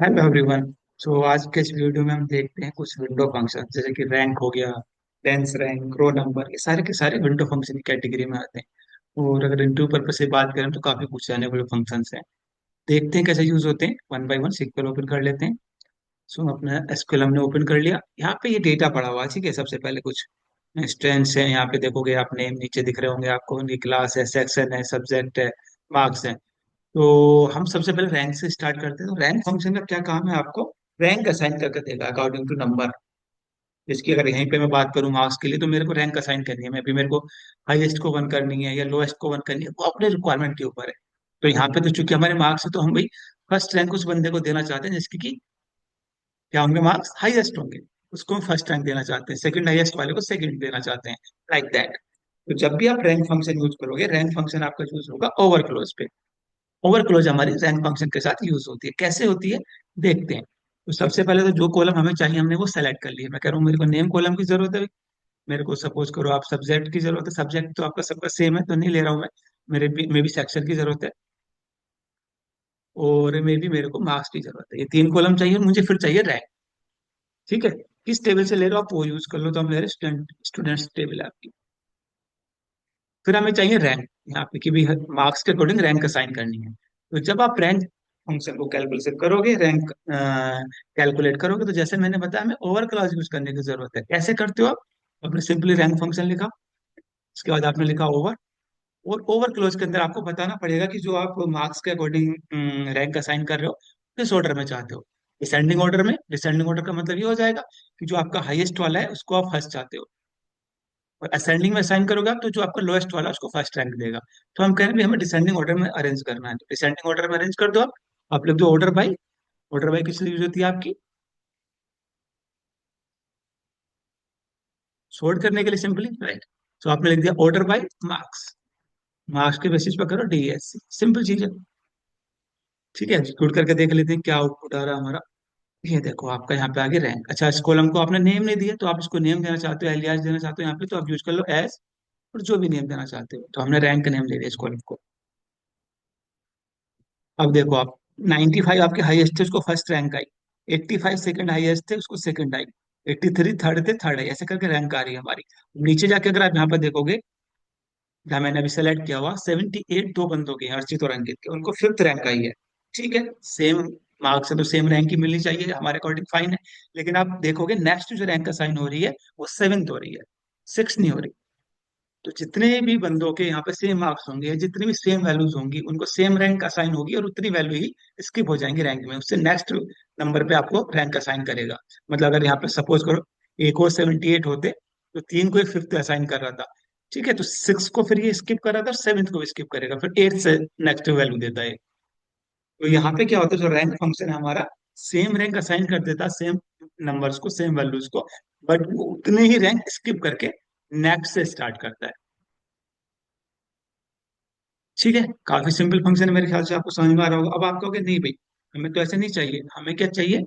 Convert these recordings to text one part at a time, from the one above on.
Hello everyone. सो आज के इस वीडियो में हम देखते हैं कुछ विंडो फंक्शन जैसे कि रैंक हो गया, डेंस रैंक, रो नंबर, ये सारे के सारे विंडो फंक्शन की कैटेगरी में आते हैं। और अगर इंटरव्यू पर्पज से बात करें तो काफी कुछ जाने वाले फंक्शंस हैं। देखते हैं कैसे यूज होते हैं, one by one sequel open कर लेते हैं। सो अपना एसक्यूएल हमने ओपन कर लिया। यहाँ पे ये डेटा पड़ा हुआ है, ठीक है। सबसे पहले कुछ स्ट्रेंथ्स है, यहाँ पे देखोगे आप नेम नीचे दिख रहे होंगे आपको, ये क्लास है, सेक्शन है, सब्जेक्ट है, मार्क्स है। तो हम सबसे पहले रैंक से स्टार्ट करते हैं। तो रैंक फंक्शन का क्या काम है, आपको रैंक असाइन करके देगा अकॉर्डिंग टू नंबर। जिसकी अगर यहीं पे मैं बात करूं मार्क्स के लिए, तो मेरे को रैंक असाइन करनी है। मैं भी मेरे को हाईएस्ट को वन करनी है या लोएस्ट को वन करनी है, वो अपने रिक्वायरमेंट के ऊपर है। तो यहाँ पे तो चूंकि हमारे मार्क्स है, तो हम भाई फर्स्ट रैंक उस बंदे को देना चाहते हैं जिसकी कि क्या होंगे, मार्क्स हाईएस्ट होंगे। उसको हम फर्स्ट रैंक देना चाहते हैं, सेकंड हाईएस्ट वाले को सेकंड देना चाहते हैं, लाइक दैट। तो जब भी आप रैंक फंक्शन यूज करोगे, रैंक फंक्शन आपका यूज होगा ओवर क्लोज पे। ओवर क्लोज हमारी रैंक फंक्शन के साथ यूज होती है। कैसे होती है देखते हैं। तो सबसे पहले तो जो कॉलम हमें चाहिए हमने वो सेलेक्ट कर लिया। मैं कह रहा हूँ मेरे को नेम कॉलम की जरूरत है। मेरे को सपोज करो आप सब्जेक्ट की जरूरत है। सब्जेक्ट तो आपका सबका सेम है तो नहीं ले रहा हूँ मैं। मे भी सेक्शन की जरूरत है, और मे भी मेरे को मार्क्स की जरूरत है। ये तीन कॉलम चाहिए मुझे। फिर चाहिए रैंक, ठीक है। किस टेबल से ले रहे हो आप वो यूज कर लो। तो हम ले रहे स्टूडेंट्स टेबल है आपकी। फिर हमें चाहिए रैंक, यहाँ पे कि भी मार्क्स के अकॉर्डिंग रैंक असाइन करनी है। तो जब आप रैंक फंक्शन को कैलकुलेट करोगे, रैंक कैलकुलेट करोगे, तो जैसे मैंने बताया हमें ओवर क्लॉज यूज करने की जरूरत है। कैसे करते हो आप? आपने सिंपली रैंक फंक्शन लिखा, उसके बाद आपने लिखा ओवर। और ओवर क्लोज के अंदर आपको बताना पड़ेगा कि जो आप मार्क्स के अकॉर्डिंग रैंक असाइन कर रहे हो, किस ऑर्डर में चाहते हो। डिसेंडिंग ऑर्डर में। डिसेंडिंग ऑर्डर का मतलब ये हो जाएगा कि जो आपका हाईएस्ट वाला है उसको आप फर्स्ट चाहते हो, और असेंडिंग में असाइन करोगे आप तो जो आपका लोएस्ट वाला है उसको फर्स्ट रैंक देगा। तो हम कह रहे हैं भी हमें डिसेंडिंग ऑर्डर में अरेंज करना है, तो डिसेंडिंग ऑर्डर में अरेंज कर दो आप लिख दो ऑर्डर बाई। ऑर्डर बाई किस लिए यूज होती है आपकी? सॉर्ट करने के लिए, सिंपली, राइट। तो आपने लिख दिया ऑर्डर बाई मार्क्स। मार्क्स के बेसिस पर करो डीएससी, सिंपल चीज है। ठीक है, एग्जीक्यूट करके देख लेते हैं क्या आउटपुट आ रहा है हमारा। ये देखो आपका यहाँ पे आगे रैंक। अच्छा, इस कॉलम को आपने नेम नहीं दिया, तो आप इसको नेम देना चाहते हो, एलियास देना चाहते हो यहाँ पे, तो आप यूज कर लो एज। और जो भी नेम देना चाहते हो, तो हमने रैंक नेम ले लिया इस कॉलम को। अब देखो आप, 95 आपके हाईएस्ट थे, उसको फर्स्ट रैंक आई। 85 सेकंड हाईएस्ट थे, उसको सेकंड आई। 83 थर्ड थे, थर्ड आई। ऐसे करके रैंक आ रही है हमारी। नीचे जाके अगर आप यहाँ पर देखोगे, जहाँ मैंने अभी सेलेक्ट किया हुआ 78 दो बंदों के हैं, अर्चित और अंकित के, उनको फिफ्थ रैंक आई है। ठीक है, सेम मार्क्स है तो सेम रैंक ही मिलनी चाहिए, हमारे अकॉर्डिंग फाइन है। लेकिन आप देखोगे नेक्स्ट जो रैंक असाइन हो रही है वो सेवेंथ हो रही है, सिक्स नहीं हो रही। तो जितने भी बंदों के यहाँ पे सेम मार्क्स होंगे, जितनी भी सेम वैल्यूज होंगी, उनको सेम रैंक असाइन होगी, और उतनी वैल्यू ही स्किप हो जाएंगी रैंक में। उससे नेक्स्ट नंबर पे आपको रैंक असाइन करेगा। मतलब अगर यहाँ पे सपोज करो एक और 78 होते, तो तीन को एक फिफ्थ असाइन कर रहा था, ठीक है, तो सिक्स को फिर ये स्किप कर रहा था, सेवन्थ को भी स्किप करेगा, फिर एट से नेक्स्ट वैल्यू देता है। तो यहाँ पे क्या होता है, जो रैंक फंक्शन है हमारा, सेम रैंक असाइन कर देता है, सेम नंबर्स को, सेम वैल्यूज को, बट वो उतने ही रैंक स्किप करके नेक्स्ट से स्टार्ट करता है। ठीक है, काफी सिंपल फंक्शन है, मेरे ख्याल से आपको समझ में आ रहा होगा। अब आप कहोगे नहीं भाई, हमें तो ऐसे नहीं चाहिए, हमें क्या चाहिए?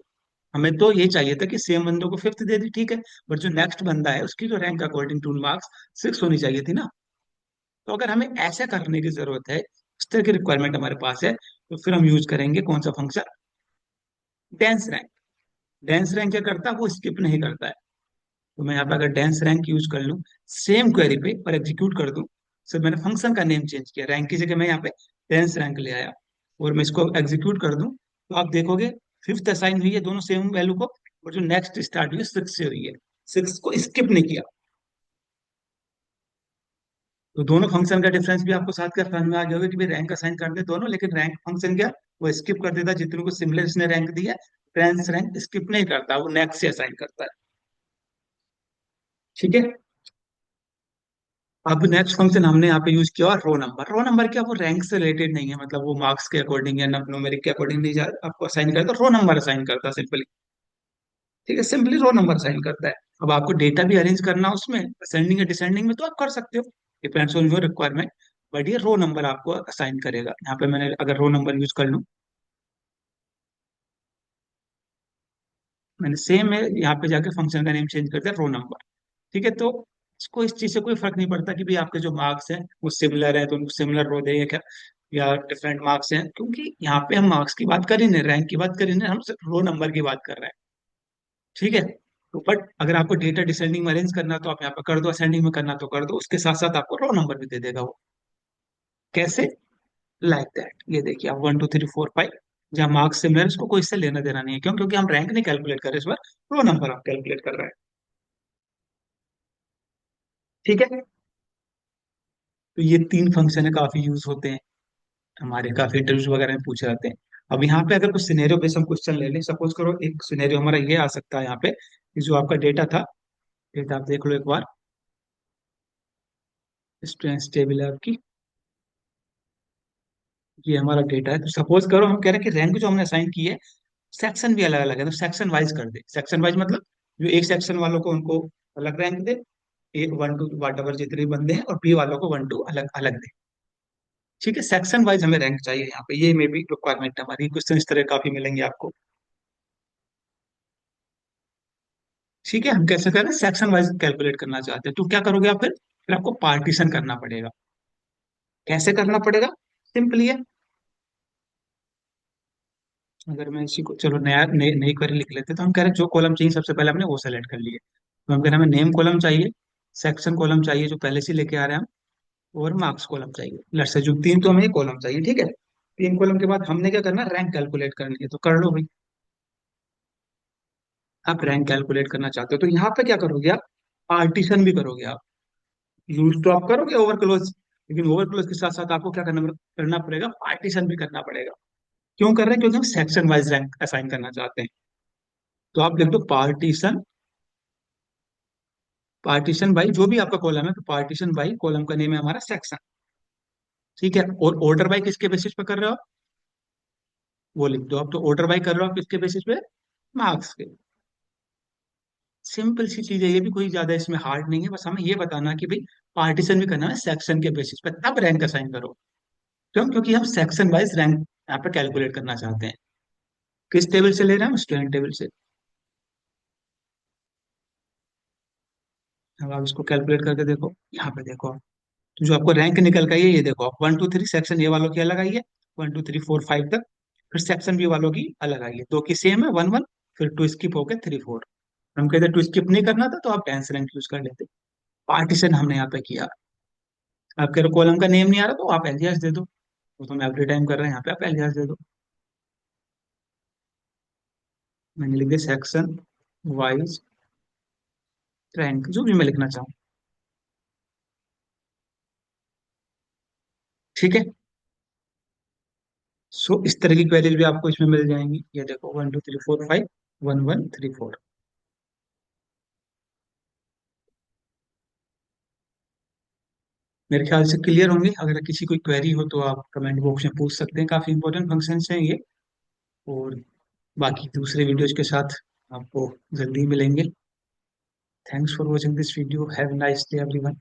हमें तो ये चाहिए था कि सेम बंदों को फिफ्थ दे दी, ठीक है, बट जो नेक्स्ट बंदा है उसकी जो rank according two marks six होनी चाहिए थी ना। तो अगर हमें ऐसा करने की जरूरत है, इस तरह की रिक्वायरमेंट हमारे पास है, तो फिर हम यूज करेंगे कौन सा function? Dense rank. Dense rank क्या करता है, वो स्किप नहीं करता है। तो मैं यहाँ पे अगर डेंस रैंक यूज कर लूँ सेम क्वेरी पे और एग्जीक्यूट कर दूं, सिर्फ मैंने फंक्शन का नेम चेंज किया, रैंक की जगह मैं यहाँ पे डेंस रैंक ले आया, और मैं इसको एग्जीक्यूट कर दूं, तो आप देखोगे फिफ्थ असाइन हुई है दोनों सेम वैल्यू को, और जो नेक्स्ट स्टार्ट हुई है सिक्स से हुई है। सिक्स को स्किप नहीं किया। तो दोनों फंक्शन का डिफरेंस भी आपको साथ का समझ में आ गया होगा कि भाई रैंक असाइन कर दे दोनों, लेकिन रैंक फंक्शन क्या, वो स्किप कर देता है जितने को सिमिलर इसने रैंक दिया। फ्रेंड्स रैंक स्किप नहीं करता, वो नेक्स्ट से असाइन करता है। ठीक है। अब नेक्स्ट फंक्शन हमने यहाँ पे यूज किया रो नंबर। रो नंबर क्या, वो रैंक से रिलेटेड नहीं है, मतलब वो मार्क्स के अकॉर्डिंग या न्यूमेरिक के अकॉर्डिंग नहीं आपको असाइन करता, रो नंबर असाइन करता सिंपली। ठीक है, सिंपली रो नंबर असाइन करता है। अब आपको डेटा भी अरेंज करना है उसमें, असेंडिंग या डिसेंडिंग में, तो आप कर सकते हो, depends on your requirement. But ये रो नंबर आपको असाइन करेगा। यहाँ पे मैंने अगर रो नंबर यूज कर लूँ, मैंने सेम है यहाँ पे जाके फंक्शन का नेम चेंज कर दिया रो नंबर। ठीक है, तो इसको इस चीज से कोई फर्क नहीं पड़ता कि भाई आपके जो मार्क्स हैं वो सिमिलर है तो उनको सिमिलर रो दे या क्या। या डिफरेंट मार्क्स हैं, क्योंकि यहाँ पे हम मार्क्स की बात कर ही नहीं, रैंक की बात कर ही नहीं, हम सिर्फ रो नंबर की बात कर रहे हैं। ठीक है। तो बट अगर आपको डेटा डिसेंडिंग में अरेंज करना है, तो आप यहाँ पे कर दो, असेंडिंग में करना तो कर दो, उसके साथ साथ आपको रो नंबर भी दे देगा वो। कैसे? लाइक दैट, ये देखिए आप 1 2 3 4 5, जहाँ मार्क्स से मेरे उसको कोई इससे लेना देना नहीं है, क्यों? क्योंकि हम रैंक नहीं कैलकुलेट कर रहे इस बार, रो नंबर आप कैलकुलेट कर रहे हैं। ठीक है। तो ये तीन फंक्शन है, काफी यूज होते हैं हमारे, काफी इंटरव्यूज वगैरह में पूछे जाते हैं। अब यहाँ पे अगर कुछ सिनेरियो बेस हम क्वेश्चन ले लें, सपोज करो एक सिनेरियो हमारा ये आ सकता है यहाँ पे, कि जो आपका डेटा था, डेटा आप देख लो एक बार, स्टूडेंट्स टेबल है आपकी, ये हमारा डेटा है। तो सपोज करो हम कह रहे हैं कि रैंक जो हमने असाइन की है, सेक्शन भी अलग अलग है, तो सेक्शन वाइज कर दे। सेक्शन वाइज मतलब जो एक सेक्शन वालों को उनको अलग रैंक दे, एक 1 2 वाट एवर जितने बंदे हैं, और बी वालों को 1 2 अलग अलग दे। ठीक है, सेक्शन वाइज हमें रैंक चाहिए यहाँ पे, ये मे भी रिक्वायरमेंट है हमारी, क्वेश्चन इस तरह काफी मिलेंगे आपको। ठीक है, हम कैसे करें, सेक्शन वाइज कैलकुलेट करना चाहते हैं, तो क्या करोगे आप फिर आपको पार्टीशन करना पड़ेगा। कैसे करना पड़ेगा? सिंपली है, अगर मैं इसी को, चलो नया नई क्वेरी लिख लेते हैं। तो हम कह रहे हैं जो कॉलम चाहिए सबसे पहले हमने वो सेलेक्ट कर लिए। तो हम कह रहे हैं हमें नेम कॉलम चाहिए, सेक्शन कॉलम चाहिए जो पहले से लेके आ रहे हैं हम, और मार्क्स कॉलम चाहिए। लेट्स से जो तीन तो हमें कॉलम चाहिए, ठीक है। तीन कॉलम के बाद हमने क्या करना है, रैंक कैलकुलेट करनी है, तो कर लो भाई। आप रैंक कैलकुलेट करना चाहते हो तो यहाँ पे क्या करोगे आप, पार्टीशन भी करोगे आप। यूज तो आप करोगे ओवर क्लोज, लेकिन ओवर क्लोज के साथ साथ आपको क्या करना पड़ेगा, पार्टीशन भी करना पड़ेगा। क्यों कर रहे हैं? क्योंकि हम सेक्शन वाइज रैंक असाइन करना चाहते हैं। तो आप लिख दो पार्टीशन, पार्टीशन बाई जो भी आपका कॉलम है, तो पार्टीशन बाई कॉलम का नेम है हमारा सेक्शन। ठीक है, और ऑर्डर बाई किसके बेसिस पे कर रहे हो आप? वो लिख दो आप। तो ऑर्डर बाई कर रहे हो आप किसके बेसिस पे? मार्क्स के। सिंपल सी चीज है, ये भी कोई ज्यादा इसमें हार्ड नहीं है, बस हमें ये बताना कि भाई पार्टीशन भी करना है सेक्शन के बेसिस पे, तब रैंक असाइन करो। क्यों? क्योंकि हम सेक्शन वाइज रैंक यहाँ पे कैलकुलेट करना चाहते हैं। किस टेबल से ले रहे हैं हम? स्टूडेंट टेबल से। अब आप इसको कैलकुलेट करके देखो, यहाँ पे देखो आप, तो जो आपको रैंक निकल का ये देखो आप, 1 2 3 सेक्शन ए वालों की अलग आई है, 1 2 3 4 5 तक। फिर सेक्शन बी वालों की अलग आई है, दो की सेम है 1 1, फिर टू स्किप हो गए 3 4। हम कहते टू स्किप नहीं करना था तो आप टेंस रैंक यूज कर लेते। पार्टीशन हमने यहाँ पे किया। आप कह रहे कॉलम का नेम नहीं आ रहा, तो आप एलियास दे दो, वो तो हम एवरी टाइम कर रहे हैं, यहाँ पे आप एलियास दे दो। मैंने लिख दिया सेक्शन वाइज रैंक, जो भी मैं लिखना चाहूँ। ठीक है। सो इस तरह की क्वेरीज भी आपको इसमें मिल जाएंगी, ये देखो 1 2 3 4 5, 1 1 3 4। मेरे ख्याल से क्लियर होंगे, अगर किसी कोई क्वेरी हो तो आप कमेंट बॉक्स में पूछ सकते हैं, काफी इंपॉर्टेंट फंक्शंस हैं ये। और बाकी दूसरे वीडियोज के साथ आपको जल्दी मिलेंगे। Thanks for watching this video, have nice day everyone.